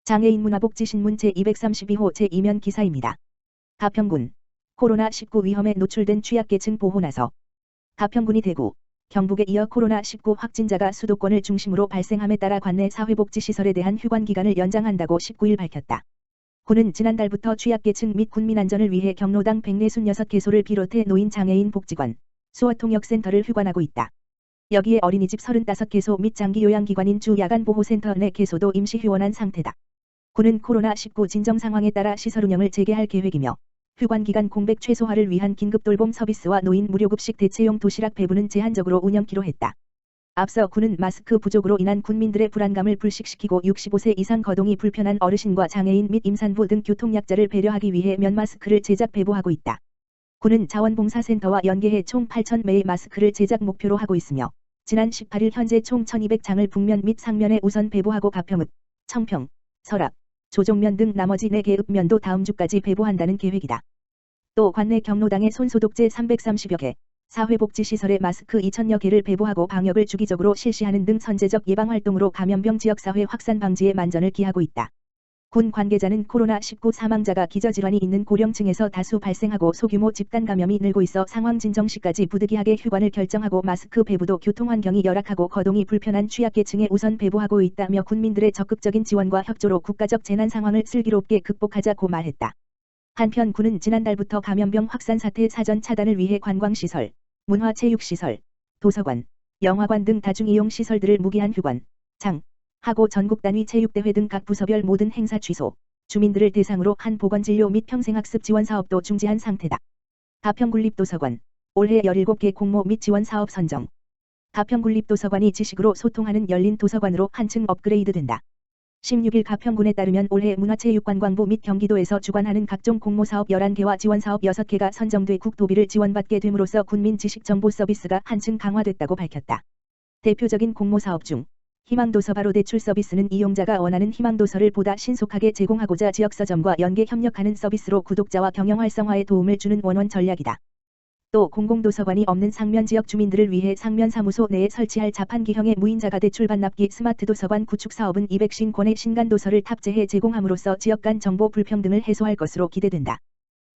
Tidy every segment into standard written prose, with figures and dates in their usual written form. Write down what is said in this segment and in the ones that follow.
장애인 문화복지신문 제232호 제2면 기사입니다. 가평군 코로나19 위험에 노출된 취약계층 보호 나서. 가평군이 대구, 경북에 이어 코로나19 확진자가 수도권을 중심으로 발생함에 따라 관내 사회복지시설에 대한 휴관기간을 연장한다고 19일 밝혔다. 군은 지난달부터 취약계층 및 군민 안전을 위해 경로당 146개소를 비롯해 노인 장애인 복지관, 수어통역센터를 휴관하고 있다. 여기에 어린이집 35개소 및 장기요양기관인 주 야간보호센터 내 개소도 임시 휴원한 상태다. 군은 코로나19 진정 상황에 따라 시설 운영을 재개할 계획이며 휴관기간 공백 최소화를 위한 긴급돌봄 서비스와 노인 무료급식 대체용 도시락 배부는 제한적으로 운영키로 했다. 앞서 군은 마스크 부족으로 인한 군민들의 불안감을 불식시키고 65세 이상 거동이 불편한 어르신과 장애인 및 임산부 등 교통약자를 배려하기 위해 면마스크를 제작 배부하고 있다. 군은 자원봉사센터와 연계해 총 8,000매의 마스크를 제작 목표로 하고 있으며 지난 18일 현재 총 1,200장을 북면 및 상면에 우선 배부하고 가평읍, 청평, 설악, 조종면 등 나머지 4개 읍면도 다음 주까지 배부한다는 계획이다. 또 관내 경로당에 손소독제 330여 개, 사회복지시설에 마스크 2,000여 개를 배부하고 방역을 주기적으로 실시하는 등 선제적 예방활동으로 감염병 지역사회 확산 방지에 만전을 기하고 있다. 군 관계자는 코로나19 사망자가 기저질환이 있는 고령층에서 다수 발생하고 소규모 집단 감염이 늘고 있어 상황 진정 시까지 부득이하게 휴관을 결정하고 마스크 배부도 교통환경이 열악하고 거동이 불편한 취약계층에 우선 배부하고 있다며 군민들의 적극적인 지원과 협조로 국가적 재난 상황을 슬기롭게 극복하자고 말했다. 한편 군은 지난달부터 감염병 확산 사태 사전 차단을 위해 관광시설, 문화체육시설, 도서관, 영화관 등 다중이용 시설들을 무기한 휴관, 장, 하고 전국단위 체육대회 등 각 부서별 모든 행사 취소, 주민들을 대상으로 한 보건진료 및 평생학습 지원 사업도 중지한 상태다. 가평군립도서관, 올해 17개 공모 및 지원 사업 선정. 가평군립도서관이 지식으로 소통하는 열린 도서관으로 한층 업그레이드된다. 16일 가평군에 따르면 올해 문화체육관광부 및 경기도에서 주관하는 각종 공모사업 11개와 지원사업 6개가 선정돼 국도비를 지원받게 됨으로써 군민 지식정보 서비스가 한층 강화됐다고 밝혔다. 대표적인 공모사업 중 희망도서 바로 대출 서비스는 이용자가 원하는 희망도서를 보다 신속하게 제공하고자 지역서점과 연계 협력하는 서비스로 구독자와 경영 활성화에 도움을 주는 원원 전략이다. 또 공공도서관이 없는 상면 지역 주민들을 위해 상면 사무소 내에 설치할 자판기형의 무인자가 대출 반납기 스마트 도서관 구축 사업은 200신권의 신간도서를 탑재해 제공함으로써 지역 간 정보 불평등을 해소할 것으로 기대된다.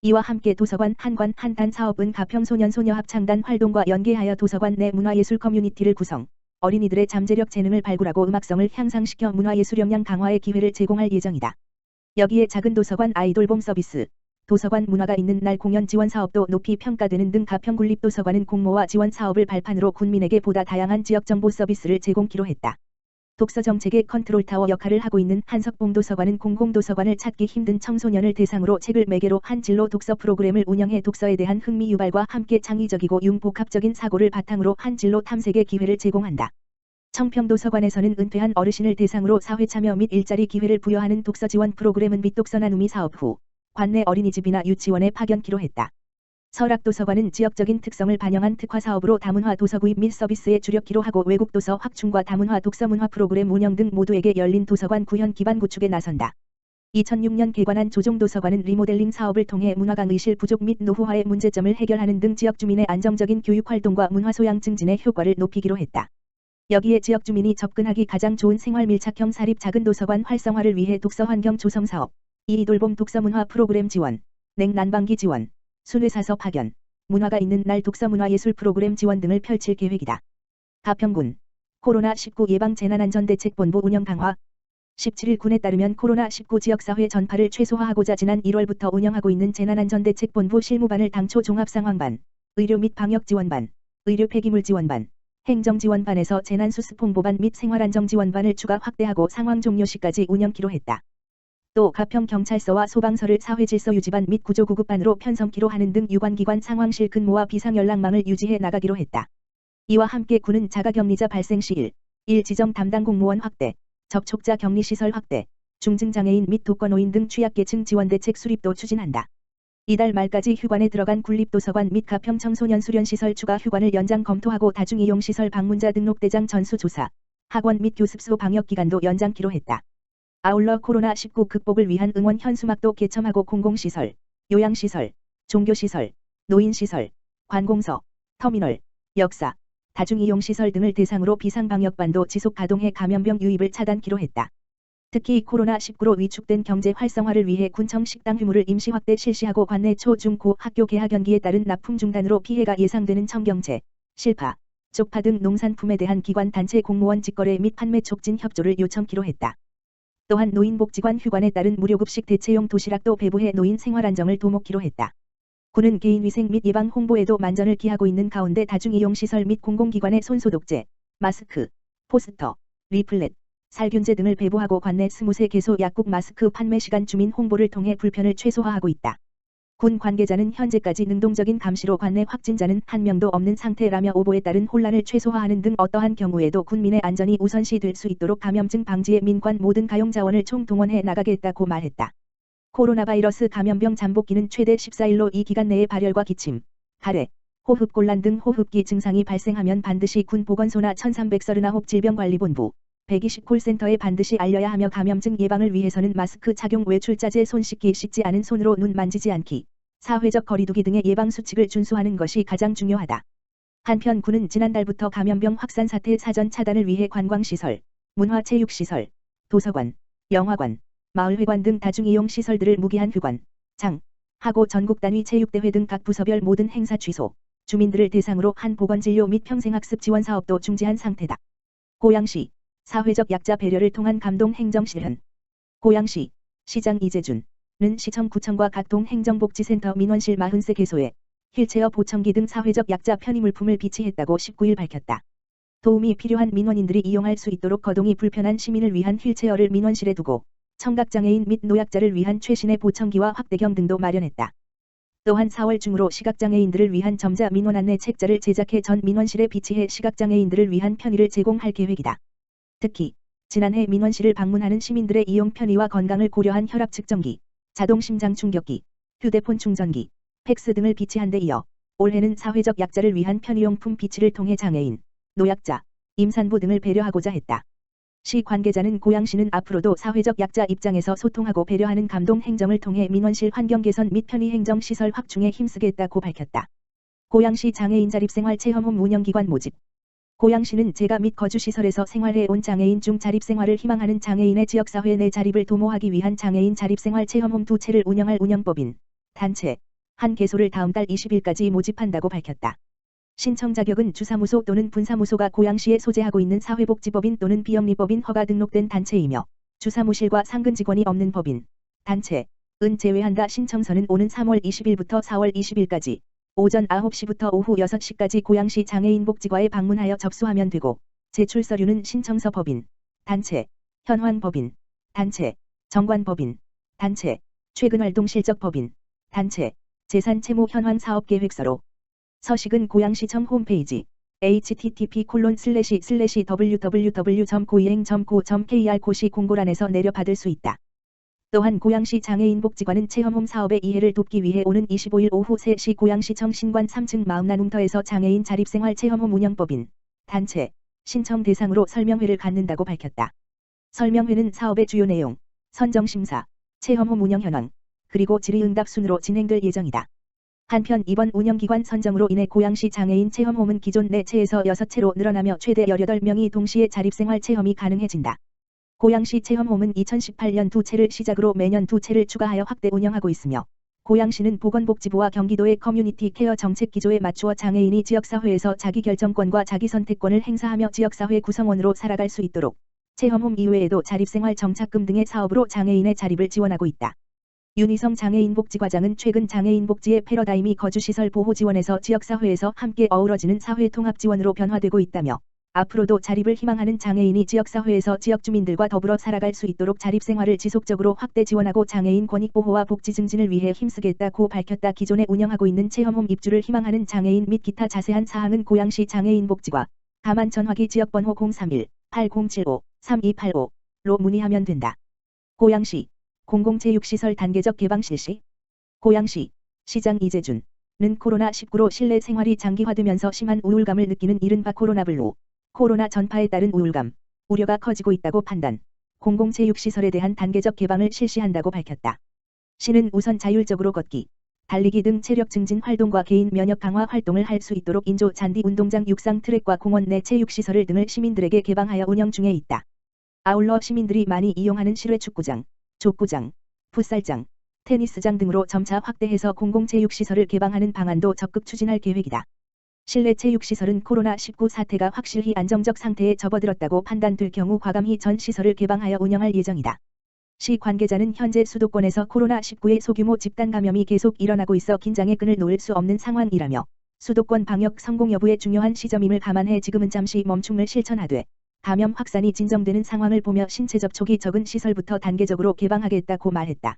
이와 함께 도서관 한관 한단 사업은 가평 소년소녀 합창단 활동과 연계하여 도서관 내 문화예술 커뮤니티를 구성, 어린이들의 잠재력 재능을 발굴하고 음악성을 향상시켜 문화예술 역량 강화의 기회를 제공할 예정이다. 여기에 작은 도서관 아이돌봄 서비스, 도서관 문화가 있는 날 공연 지원 사업도 높이 평가되는 등 가평군립도서관은 공모와 지원 사업을 발판으로 군민에게 보다 다양한 지역 정보 서비스를 제공키로 했다. 독서 정책의 컨트롤타워 역할을 하고 있는 한석봉도서관은 공공도서관을 찾기 힘든 청소년을 대상으로 책을 매개로 한 진로 독서 프로그램을 운영해 독서에 대한 흥미 유발과 함께 창의적이고 융복합적인 사고를 바탕으로 한 진로 탐색의 기회를 제공한다. 청평도서관에서는 은퇴한 어르신을 대상으로 사회참여 및 일자리 기회를 부여하는 독서 지원 프로그램은 빛독서 나눔이 사업 후 관내 어린이집이나 유치원에 파견키로 했다. 설악도서관은 지역적인 특성을 반영한 특화 사업으로 다문화 도서 구입 및 서비스에 주력키로 하고 외국 도서 확충과 다문화 독서 문화 프로그램 운영 등 모두에게 열린 도서관 구현 기반 구축에 나선다. 2006년 개관한 조종도서관은 리모델링 사업을 통해 문화강 의실 부족 및 노후화의 문제점을 해결하는 등 지역 주민의 안정적인 교육 활동과 문화 소양 증진의 효과를 높이기로 했다. 여기에 지역 주민이 접근하기 가장 좋은 생활 밀착형 사립 작은 도서관 활성화를 위해 독서 환경 조성 사업, 이이돌봄 독서 문화 프로그램 지원, 냉난방기 지원, 순회사서 파견, 문화가 있는 날 독서 문화예술 프로그램 지원 등을 펼칠 계획이다. 가평군 코로나19 예방재난안전대책본부 운영 강화. 17일 군에 따르면 코로나19 지역사회 전파를 최소화하고자 지난 1월부터 운영하고 있는 재난안전대책본부 실무반을 당초 종합상황반, 의료 및 방역지원반, 의료 폐기물 지원반, 행정지원반에서 재난수습홍보반 및 생활안정지원반을 추가 확대하고 상황 종료 시까지 운영키로 했다. 또 가평경찰서와 소방서를 사회질서 유지반 및 구조구급반으로 편성키로 하는 등 유관기관 상황실 근무와 비상연락망을 유지해 나가기로 했다. 이와 함께 군은 자가격리자 발생 시 1 지정 담당 공무원 확대, 접촉자 격리시설 확대, 중증장애인 및 독거노인 등 취약계층 지원대책 수립도 추진한다. 이달 말까지 휴관에 들어간 군립도서관 및 가평 청소년 수련시설 추가 휴관을 연장 검토하고 다중이용시설 방문자 등록대장 전수조사, 학원 및 교습소 방역기간도 연장키로 했다. 아울러 코로나19 극복을 위한 응원 현수막도 개첨하고 공공시설, 요양시설, 종교시설, 노인시설, 관공서, 터미널, 역사, 다중이용시설 등을 대상으로 비상방역반도 지속 가동해 감염병 유입을 차단키로 했다. 특히 코로나19로 위축된 경제 활성화를 위해 군청 식당 규모를 임시 확대 실시하고 관내 초, 중, 고 학교 개학 연기에 따른 납품 중단으로 피해가 예상되는 청경채, 실파, 쪽파 등 농산품에 대한 기관 단체 공무원 직거래 및 판매 촉진 협조를 요청키로 했다. 또한 노인복지관 휴관에 따른 무료급식 대체용 도시락도 배부해 노인 생활 안정을 도모키로 했다. 군은 개인위생 및 예방 홍보에도 만전을 기하고 있는 가운데 다중이용시설 및 공공기관의 손소독제, 마스크, 포스터, 리플렛, 살균제 등을 배부하고 관내 23개소 약국 마스크 판매 시간 주민 홍보를 통해 불편을 최소화하고 있다. 군 관계자는 현재까지 능동적인 감시로 관내 확진자는 한 명도 없는 상태라며 오보에 따른 혼란을 최소화하는 등 어떠한 경우에도 군민의 안전이 우선시 될 수 있도록 감염증 방지에 민관 모든 가용 자원을 총동원해 나가겠다고 말했다. 코로나 바이러스 감염병 잠복기는 최대 14일로 이 기간 내에 발열과 기침, 가래, 호흡곤란 등 호흡기 증상이 발생하면 반드시 군 보건소나 1339 질병관리본부 120 콜센터에 반드시 알려야 하며 감염증 예방을 위해서는 마스크 착용, 외출자재, 손 씻기, 씻지 않은 손으로 눈 만지지 않기, 사회적 거리두기 등의 예방수칙을 준수하는 것이 가장 중요하다. 한편 군은 지난달부터 감염병 확산 사태 사전 차단을 위해 관광시설, 문화체육시설, 도서관, 영화관, 마을회관 등 다중이용시설들을 무기한 휴관, 장, 하고 전국 단위 체육대회 등 각 부서별 모든 행사 취소, 주민들을 대상으로 한 보건진료 및 평생학습 지원 사업도 중지한 상태다. 고양시 사회적 약자 배려를 통한 감동 행정 실현. 고양시 시장 이재준은 시청 구청과 각 동행정복지센터 민원실 43개소에 휠체어 보청기 등 사회적 약자 편의물품을 비치했다고 19일 밝혔다. 도움이 필요한 민원인들이 이용할 수 있도록 거동이 불편한 시민을 위한 휠체어를 민원실에 두고 청각장애인 및 노약자를 위한 최신의 보청기와 확대경 등도 마련했다. 또한 4월 중으로 시각장애인들을 위한 점자 민원 안내 책자를 제작해 전 민원실에 비치해 시각장애인들을 위한 편의를 제공할 계획이다. 특히 지난해 민원실을 방문하는 시민들의 이용 편의와 건강을 고려한 혈압 측정기, 자동 심장 충격기, 휴대폰 충전기, 팩스 등을 비치한 데 이어 올해는 사회적 약자를 위한 편의용품 비치를 통해 장애인, 노약자, 임산부 등을 배려하고자 했다. 시 관계자는 고양시는 앞으로도 사회적 약자 입장에서 소통하고 배려하는 감동 행정을 통해 민원실 환경 개선 및 편의 행정 시설 확충에 힘쓰겠다고 밝혔다. 고양시 장애인 자립생활 체험홈 운영기관 모집. 고양시는 재가 및 거주시설에서 생활해 온 장애인 중 자립생활을 희망하는 장애인의 지역사회 내 자립을 도모하기 위한 장애인 자립생활 체험홈 2채를 운영할 운영법인, 단체, 한 개소를 다음 달 20일까지 모집한다고 밝혔다. 신청 자격은 주사무소 또는 분사무소가 고양시에 소재하고 있는 사회복지법인 또는 비영리법인 허가 등록된 단체이며 주사무실과 상근 직원이 없는 법인, 단체, 은 제외한다. 신청서는 오는 3월 20일부터 4월 20일까지 오전 9시부터 오후 6시까지 고양시 장애인복지과에 방문하여 접수하면 되고 제출 서류는 신청서 법인, 단체, 현황 법인, 단체, 정관 법인, 단체, 최근 활동 실적 법인, 단체, 재산 채무 현황 사업 계획서로 서식은 고양시청 홈페이지 http://www.goieng.go.kr 고시 공고란에서 내려받을 수 있다. 또한 고양시 장애인복지관은 체험홈 사업의 이해를 돕기 위해 오는 25일 오후 3시 고양시청 신관 3층 마음나눔터에서 장애인 자립생활 체험홈 운영법인, 단체, 신청 대상으로 설명회를 갖는다고 밝혔다. 설명회는 사업의 주요 내용, 선정심사, 체험홈 운영 현황, 그리고 질의응답 순으로 진행될 예정이다. 한편 이번 운영기관 선정으로 인해 고양시 장애인 체험홈은 기존 4채에서 6채로 늘어나며 최대 18명이 동시에 자립생활 체험이 가능해진다. 고양시 체험홈은 2018년 2채를 시작으로 매년 2채를 추가하여 확대 운영하고 있으며 고양시는 보건복지부와 경기도의 커뮤니티 케어 정책 기조에 맞추어 장애인이 지역사회에서 자기결정권과 자기선택권을 행사하며 지역사회 구성원으로 살아갈 수 있도록 체험홈 이외에도 자립생활 정착금 등의 사업으로 장애인의 자립을 지원하고 있다. 윤희성 장애인복지과장은 최근 장애인복지의 패러다임이 거주시설 보호지원에서 지역사회에서 함께 어우러지는 사회통합지원으로 변화되고 있다며 앞으로도 자립을 희망하는 장애인이 지역사회에서 지역주민들과 더불어 살아갈 수 있도록 자립생활을 지속적으로 확대 지원하고 장애인 권익보호와 복지 증진을 위해 힘쓰겠다고 밝혔다. 기존에 운영하고 있는 체험홈 입주를 희망하는 장애인 및 기타 자세한 사항은 고양시 장애인복지과 가만 전화기 지역번호 031-8075-3285로 문의하면 된다. 고양시 공공체육시설 단계적 개방 실시. 고양시 시장 이재준은 코로나19로 실내 생활이 장기화되면서 심한 우울감을 느끼는 이른바 코로나블루, 코로나 전파에 따른 우울감, 우려가 커지고 있다고 판단, 공공체육시설에 대한 단계적 개방을 실시한다고 밝혔다. 시는 우선 자율적으로 걷기, 달리기 등 체력 증진 활동과 개인 면역 강화 활동을 할 수 있도록 인조 잔디 운동장 육상 트랙과 공원 내 체육시설을 등을 시민들에게 개방하여 운영 중에 있다. 아울러 시민들이 많이 이용하는 실외 축구장, 족구장, 풋살장, 테니스장 등으로 점차 확대해서 공공체육시설을 개방하는 방안도 적극 추진할 계획이다. 실내 체육시설은 코로나19 사태가 확실히 안정적 상태에 접어들었다고 판단될 경우 과감히 전 시설을 개방하여 운영할 예정이다. 시 관계자는 현재 수도권에서 코로나19의 소규모 집단 감염이 계속 일어나고 있어 긴장의 끈을 놓을 수 없는 상황이라며 수도권 방역 성공 여부에 중요한 시점임을 감안해 지금은 잠시 멈춤을 실천하되 감염 확산이 진정되는 상황을 보며 신체 접촉이 적은 시설부터 단계적으로 개방하겠다고 말했다.